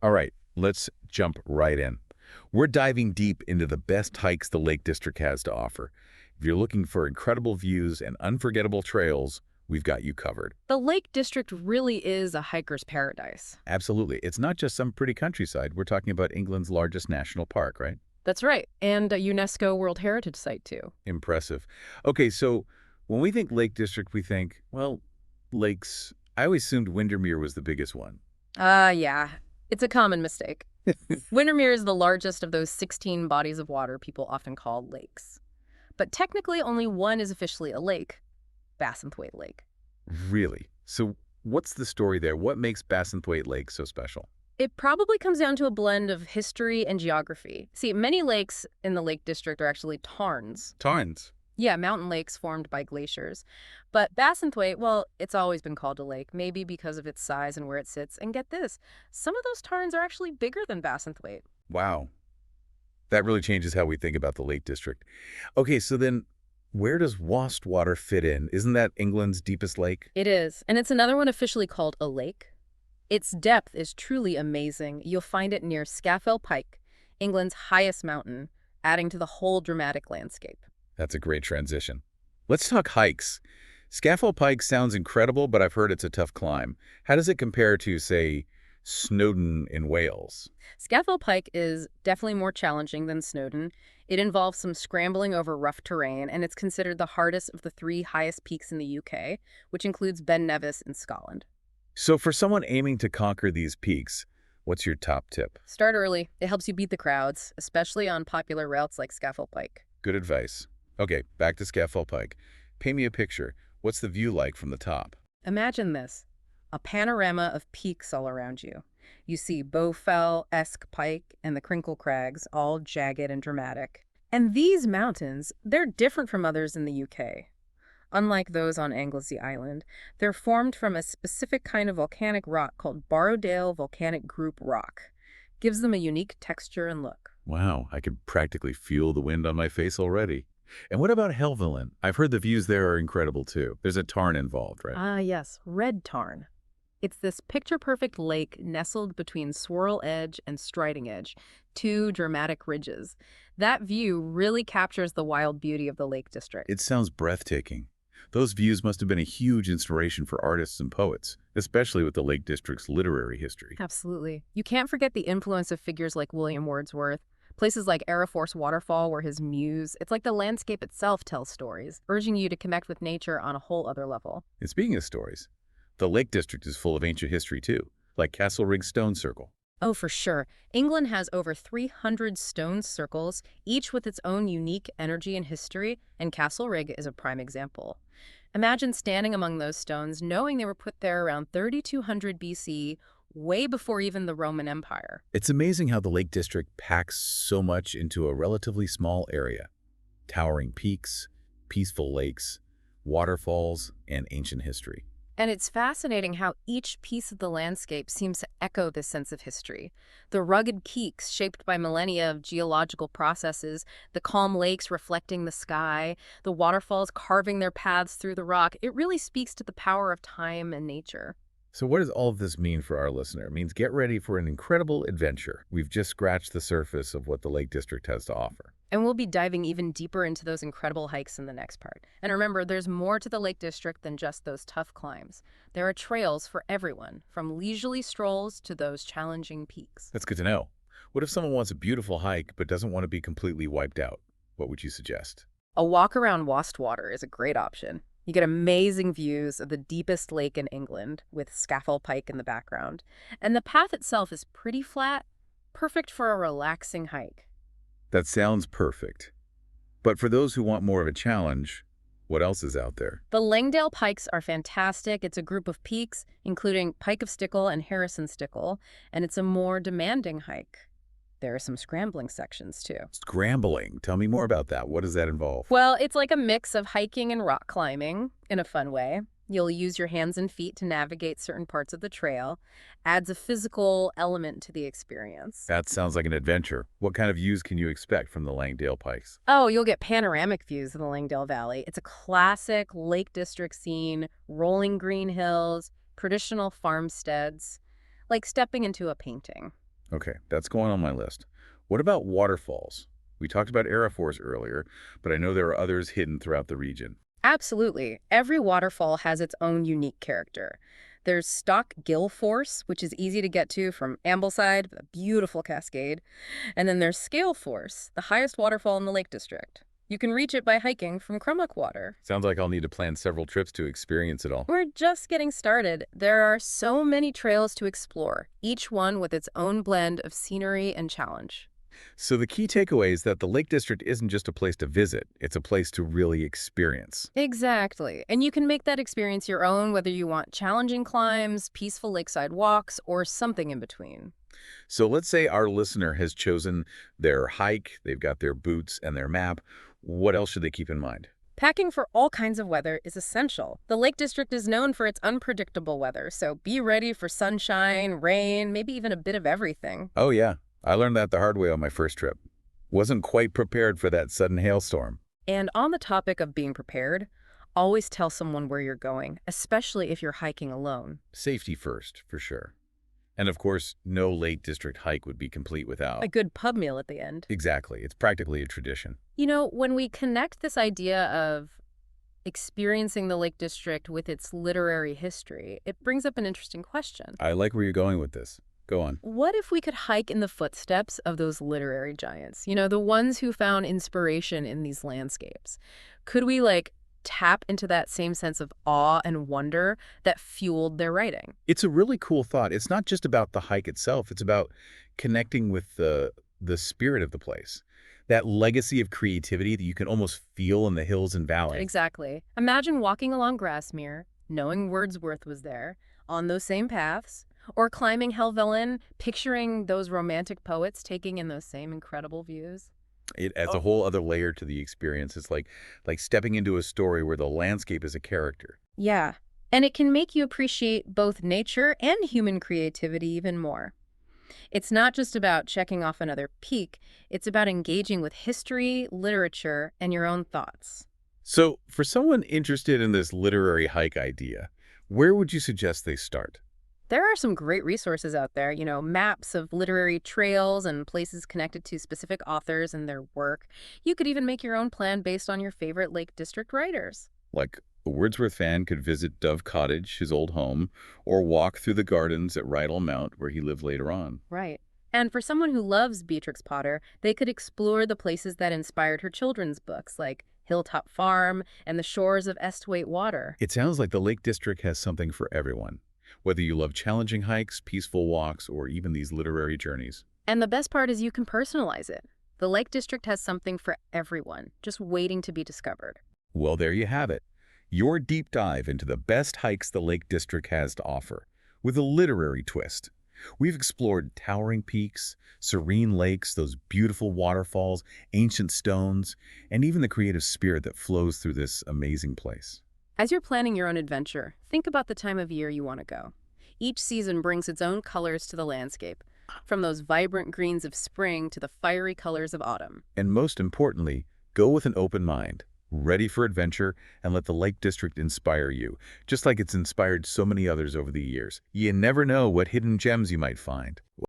All right, let's jump right in. We're diving deep into the best hikes the Lake District has to offer. If you're looking for incredible views and unforgettable trails, we've got you covered. The Lake District really is a hiker's paradise. Absolutely. It's not just some pretty countryside. We're talking about England's largest national park, right? That's right, and a UNESCO World Heritage Site, too. Impressive. Okay, so when we think Lake District, we think, well, lakes. I always assumed Windermere was the biggest one. Yeah, it's a common mistake. Windermere is the largest of those 16 bodies of water people often call lakes. But technically, only one is officially a lake, Bassenthwaite Lake. Really? So what's the story there? What makes Bassenthwaite Lake so special? It probably comes down to a blend of history and geography. See, many lakes in the Lake District are actually tarns. Tons. Yeah, mountain lakes formed by glaciers. But Bassenthwaite, well, it's always been called a lake, maybe because of its size and where it sits. And get this, some of those tarns are actually bigger than Bassenthwaite. Wow. That really changes how we think about the Lake District. Okay, so then where does Wastwater fit in? Isn't that England's deepest lake? It is, and it's another one officially called a lake. Its depth is truly amazing. You'll find it near Scafell Pike, England's highest mountain, adding to the whole dramatic landscape. That's a great transition. Let's talk hikes. Scafell Pike sounds incredible, but I've heard it's a tough climb. How does it compare to, say, Snowdon in Wales? Scafell Pike is definitely more challenging than Snowdon. It involves some scrambling over rough terrain, and it's considered the hardest of the three highest peaks in the UK, which includes Ben Nevis in Scotland. So for someone aiming to conquer these peaks, what's your top tip? Start early. It helps you beat the crowds, especially on popular routes like Scafell Pike. Good advice. Okay, back to Scafell Pike. Paint me a picture. What's the view like from the top? Imagine this, a panorama of peaks all around you. You see Bowfell-esque Pike and the Crinkle Crags, all jagged and dramatic. And these mountains, they're different from others in the UK. Unlike those on Anglesey Island, they're formed from a specific kind of volcanic rock called Borrowdale Volcanic Group rock. Gives them a unique texture and look. Wow, I can practically feel the wind on my face already. And what about Helvellyn? I've heard the views there are incredible too. There's a tarn involved, right? Ah, yes, Red Tarn. It's this picture-perfect lake nestled between Swirl Edge and Striding Edge, two dramatic ridges. That view really captures the wild beauty of the Lake District. It sounds breathtaking. Those views must have been a huge inspiration for artists and poets, especially with the Lake District's literary history. Absolutely. You can't forget the influence of figures like William Wordsworth. Places like Aeroforce Waterfall were his muse. It's like the landscape itself tells stories, urging you to connect with nature on a whole other level. And speaking of stories, the Lake District is full of ancient history too, like Castlerigg Stone Circle. Oh, for sure. England has over 300 stone circles, each with its own unique energy and history, and Castlerigg is a prime example. Imagine standing among those stones, knowing they were put there around 3200 BC, way before even the Roman Empire. It's amazing how the Lake District packs so much into a relatively small area. Towering peaks, peaceful lakes, waterfalls, and ancient history. And it's fascinating how each piece of the landscape seems to echo this sense of history. The rugged peaks shaped by millennia of geological processes, the calm lakes reflecting the sky, the waterfalls carving their paths through the rock. It really speaks to the power of time and nature. So what does all of this mean for our listener? It means get ready for an incredible adventure. We've just scratched the surface of what the Lake District has to offer. And we'll be diving even deeper into those incredible hikes in the next part. And remember, there's more to the Lake District than just those tough climbs. There are trails for everyone, from leisurely strolls to those challenging peaks. That's good to know. What if someone wants a beautiful hike but doesn't want to be completely wiped out? What would you suggest? A walk around Wastwater is a great option. You get amazing views of the deepest lake in England with Scafell Pike in the background. And the path itself is pretty flat, perfect for a relaxing hike. That sounds perfect. But for those who want more of a challenge, what else is out there? The Langdale Pikes are fantastic. It's a group of peaks, including Pike of Stickle and Harrison Stickle, and it's a more demanding hike. There are some scrambling sections, too. Scrambling. Tell me more about that. What does that involve? Well, it's like a mix of hiking and rock climbing in a fun way. You'll use your hands and feet to navigate certain parts of the trail. Adds a physical element to the experience. That sounds like an adventure. What kind of views can you expect from the Langdale Pikes? Oh, you'll get panoramic views of the Langdale Valley. It's a classic Lake District scene, rolling green hills, traditional farmsteads, like stepping into a painting. Okay, that's going on my list. What about waterfalls? We talked about Aeroforce earlier, but I know there are others hidden throughout the region. Absolutely. Every waterfall has its own unique character. There's Stock Gill Force, which is easy to get to from Ambleside, a beautiful cascade. And then there's Scale Force, the highest waterfall in the Lake District. You can reach it by hiking from Crummock Water. Sounds like I'll need to plan several trips to experience it all. We're just getting started. There are so many trails to explore, each one with its own blend of scenery and challenge. So the key takeaway is that the Lake District isn't just a place to visit, it's a place to really experience. Exactly. And you can make that experience your own, whether you want challenging climbs, peaceful lakeside walks, or something in between. So let's say our listener has chosen their hike, they've got their boots and their map. What else should they keep in mind? Packing for all kinds of weather is essential. The Lake District is known for its unpredictable weather, so be ready for sunshine, rain, maybe even a bit of everything. Oh yeah, I learned that the hard way on my first trip. Wasn't quite prepared for that sudden hailstorm. And on the topic of being prepared, always tell someone where you're going, especially if you're hiking alone. Safety first, for sure. And of course, no Lake District hike would be complete A without. good pub meal at the end. Exactly, it's practically a tradition. You know, when we connect this idea of experiencing the Lake District with its literary history, it brings up an interesting question. I like where you're going with this. Go on. What if we could hike in the footsteps of those literary giants? You know, the ones who found inspiration in these landscapes. Could we, tap into that same sense of awe and wonder that fueled their writing? It's a really cool thought. It's not just about the hike itself. It's about connecting with the spirit of the place. That legacy of creativity that you can almost feel in the hills and valleys. Exactly. Imagine walking along Grassmere, knowing Wordsworth was there, on those same paths, or climbing Helvellyn, picturing those romantic poets taking in those same incredible views. It adds a whole other layer to the experience. It's like stepping into a story where the landscape is a character. Yeah, and it can make you appreciate both nature and human creativity even more. It's not just about checking off another peak, it's about engaging with history, literature, and your own thoughts. So, for someone interested in this literary hike idea, where would you suggest they start? There are some great resources out there, maps of literary trails and places connected to specific authors and their work. You could even make your own plan based on your favorite Lake District writers. Like, a Wordsworth fan could visit Dove Cottage, his old home, or walk through the gardens at Rydal Mount, where he lived later on. Right. And for someone who loves Beatrix Potter, they could explore the places that inspired her children's books, like Hilltop Farm and the shores of Esthwaite Water. It sounds like the Lake District has something for everyone, whether you love challenging hikes, peaceful walks, or even these literary journeys. And the best part is you can personalize it. The Lake District has something for everyone, just waiting to be discovered. Well, there you have it. Your deep dive into the best hikes the Lake District has to offer, with a literary twist. We've explored towering peaks, serene lakes, those beautiful waterfalls, ancient stones, and even the creative spirit that flows through this amazing place. As you're planning your own adventure, think about the time of year you want to go. Each season brings its own colors to the landscape, from those vibrant greens of spring to the fiery colors of autumn. And most importantly, go with an open mind, ready for adventure, and let the Lake District inspire you, just like it's inspired so many others over the years. You never know what hidden gems you might find.